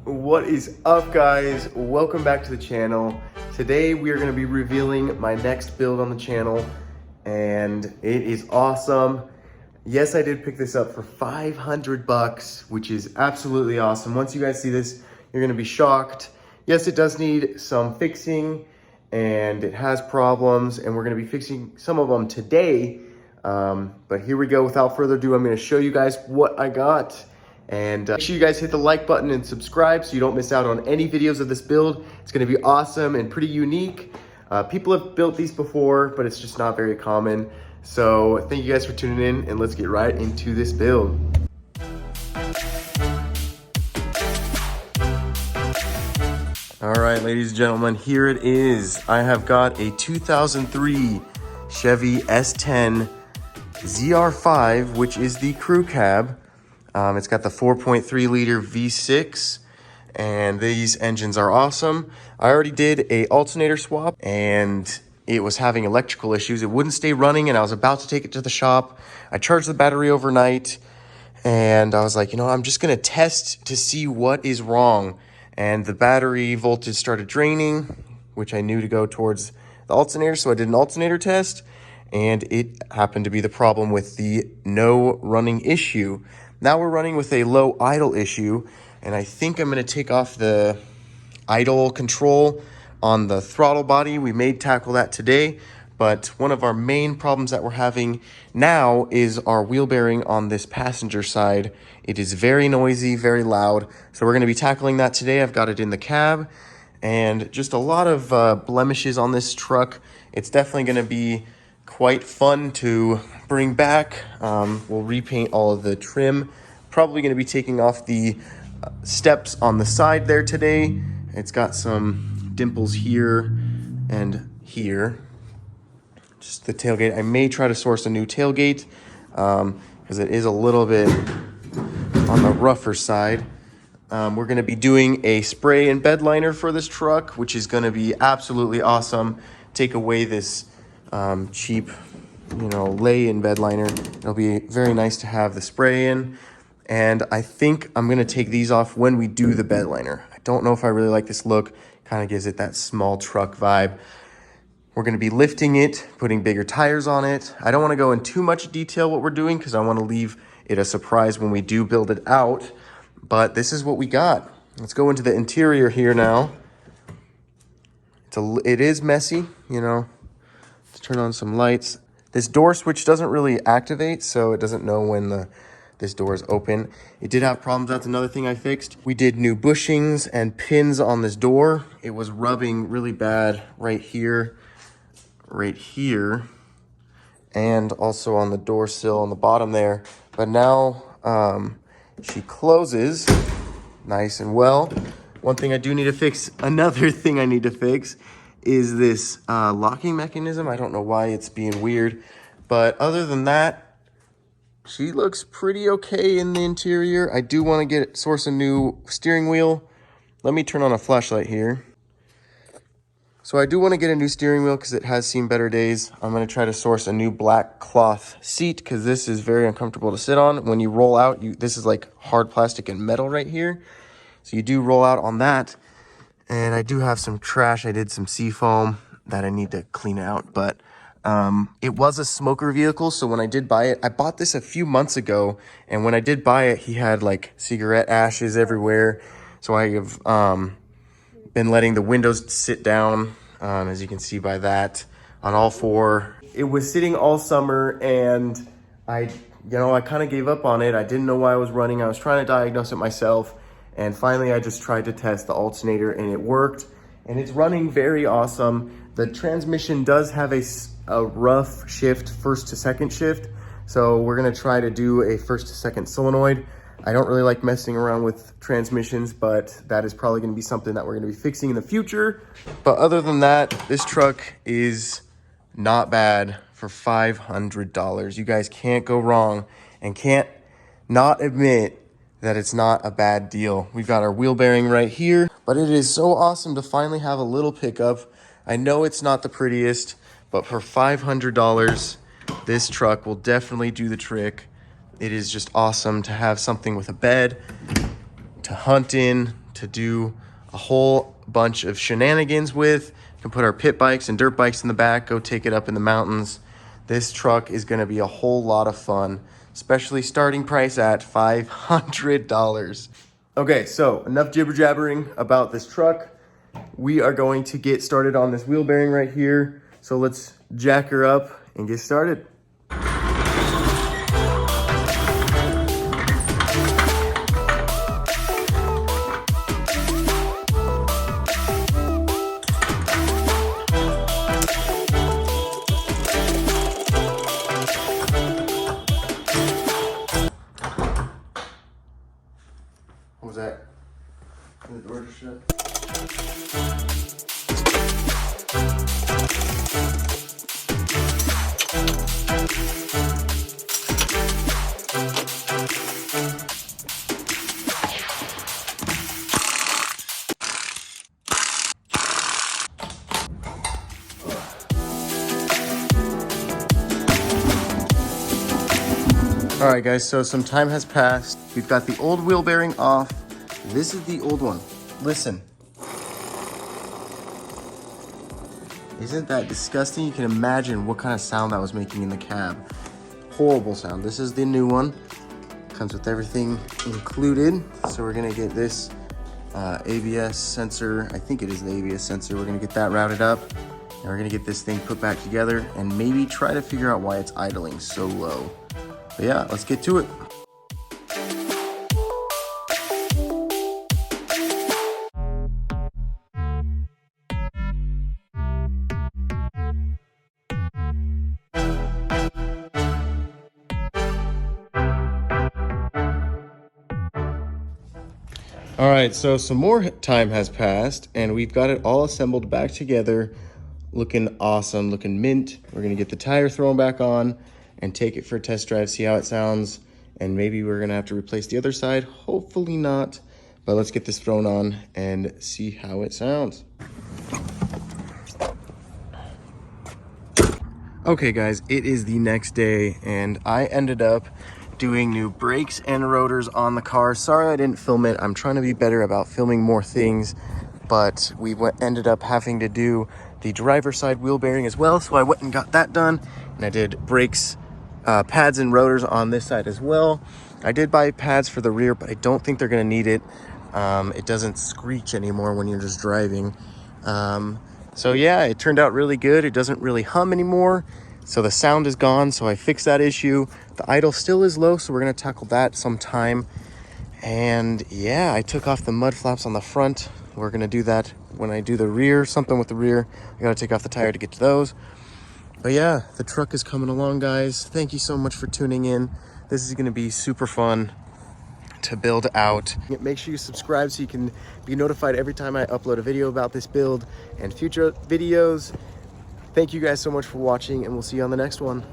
What is up, guys? Welcome back to the channel. Today we are going to be revealing my next build on the channel, and it is awesome. Yes, I did pick this up for 500 bucks, which is absolutely awesome. Once you guys see this, you're going to be shocked. Yes, it does need some fixing and it has problems, and we're going to be fixing some of them today. But here we go. Without further ado, I'm going to show you guys what I got. And make sure you guys hit the like button and subscribe so you don't miss out on any videos of this build. It's gonna be awesome and pretty unique. People have built these before, but it's just not very common. So thank you guys for tuning in, and let's get right into this build. All right, ladies and gentlemen, here it is. I have got a 2003 Chevy S10 ZR5, which is the crew cab. It's got the 4.3 liter V6, and these engines are awesome. I already did a alternator swap, and it was having electrical issues. It wouldn't stay running, and I was about to take it to the shop. I charged the battery overnight, and I was like, I'm just gonna test to see what is wrong. And the battery voltage started draining, which I knew to go towards the alternator, so I did an alternator test, and it happened to be the problem with the no running issue. Now we're running with a low idle issue, and I think I'm gonna take off the idle control on the throttle body. We may tackle that today, but one of our main problems that we're having now is our wheel bearing on this passenger side. It is very noisy, very loud, so we're gonna be tackling that today. I've got it in the cab, and just a lot of blemishes on this truck. It's definitely gonna be quite fun to bring back. We'll repaint all of the trim. Probably going to be taking off the steps on the side there today. It's got some dimples here and here. Just the tailgate. I may try to source a new tailgate because it is a little bit on the rougher side. We're going to be doing a spray and bed liner for this truck, which is going to be absolutely awesome. Take away this cheap, lay-in bed liner. It'll be very nice to have the spray in. And I think I'm gonna take these off when we do the bed liner. I don't know if I really like this look. Kind of gives it that small truck vibe. We're gonna be lifting it, putting bigger tires on it. I don't wanna go in too much detail what we're doing because I wanna leave it a surprise when we do build it out. But this is what we got. Let's go into the interior here now. It is messy, Let's turn on some lights. This door switch doesn't really activate, so it doesn't know when this door is open. It did have problems. That's another thing I fixed. We did new bushings and pins on this door. It was rubbing really bad right here, and also on the door sill on the bottom there. But now she closes nice and well. One thing I do need to fix, another thing I need to fix is this locking mechanism. I don't know why it's being weird, but other than that, she looks pretty okay in the interior. I do want to source a new steering wheel. Let me turn on a flashlight here. So I do want to get a new steering wheel because it has seen better days. I'm going to try to source a new black cloth seat because this is very uncomfortable to sit on. When you roll out, this is like hard plastic and metal right here. So you do roll out on that. And I do have some trash. I did some seafoam that I need to clean out, but it was a smoker vehicle. So when I did buy it, I bought this a few months ago, and when I did buy it, he had like cigarette ashes everywhere. So I have been letting the windows sit down, as you can see by that, on all four. It was sitting all summer, and I kind of gave up on it. I didn't know why I was running. I was trying to diagnose it myself. And finally, I just tried to test the alternator, and it worked. And it's running very awesome. The transmission does have a rough shift, first to second shift. So we're gonna try to do a first to second solenoid. I don't really like messing around with transmissions, but that is probably gonna be something that we're gonna be fixing in the future. But other than that, this truck is not bad for $500. You guys can't go wrong and can't not admit that it's not a bad deal. We've got our wheel bearing right here, but it is so awesome to finally have a little pickup. I know it's not the prettiest, but for $500, this truck will definitely do the trick. It is just awesome to have something with a bed, to hunt in, to do a whole bunch of shenanigans with. We can put our pit bikes and dirt bikes in the back, go take it up in the mountains. This truck is gonna be a whole lot of fun, especially starting price at $500. Okay, so enough jibber jabbering about this truck. We are going to get started on this wheel bearing right here. So let's jack her up and get started. What was that? The door just shut? All right, guys, so some time has passed. We've got the old wheel bearing off. This is the old one. Listen. Isn't that disgusting? You can imagine what kind of sound that was making in the cab. Horrible sound. This is the new one. Comes with everything included. So we're gonna get this ABS sensor. I think it is the ABS sensor. We're gonna get that routed up. And we're gonna get this thing put back together and maybe try to figure out why it's idling so low. But yeah, let's get to it. All right, so some more time has passed and we've got it all assembled back together, looking awesome, looking mint. We're gonna get the tire thrown back on and take it for a test drive, see how it sounds. And maybe we're gonna have to replace the other side, hopefully not. But let's get this thrown on and see how it sounds. Okay guys, it is the next day and I ended up doing new brakes and rotors on the car. Sorry I didn't film it. I'm trying to be better about filming more things, but we ended up having to do the driver's side wheel bearing as well. So I went and got that done and I did brakes, pads and rotors on this side as well. I did buy pads for the rear, but I don't think they're gonna need it. It doesn't screech anymore when you're just driving. So yeah, it turned out really good. It doesn't really hum anymore. So the sound is gone, so I fixed that issue. The idle still is low, so we're gonna tackle that sometime. And yeah, I took off the mud flaps on the front. We're gonna do that when I do the rear, something with the rear. I gotta take off the tire to get to those. But yeah, the truck is coming along, guys. Thank you so much for tuning in. This is gonna be super fun to build out. Make sure you subscribe so you can be notified every time I upload a video about this build and future videos. Thank you guys so much for watching, and we'll see you on the next one.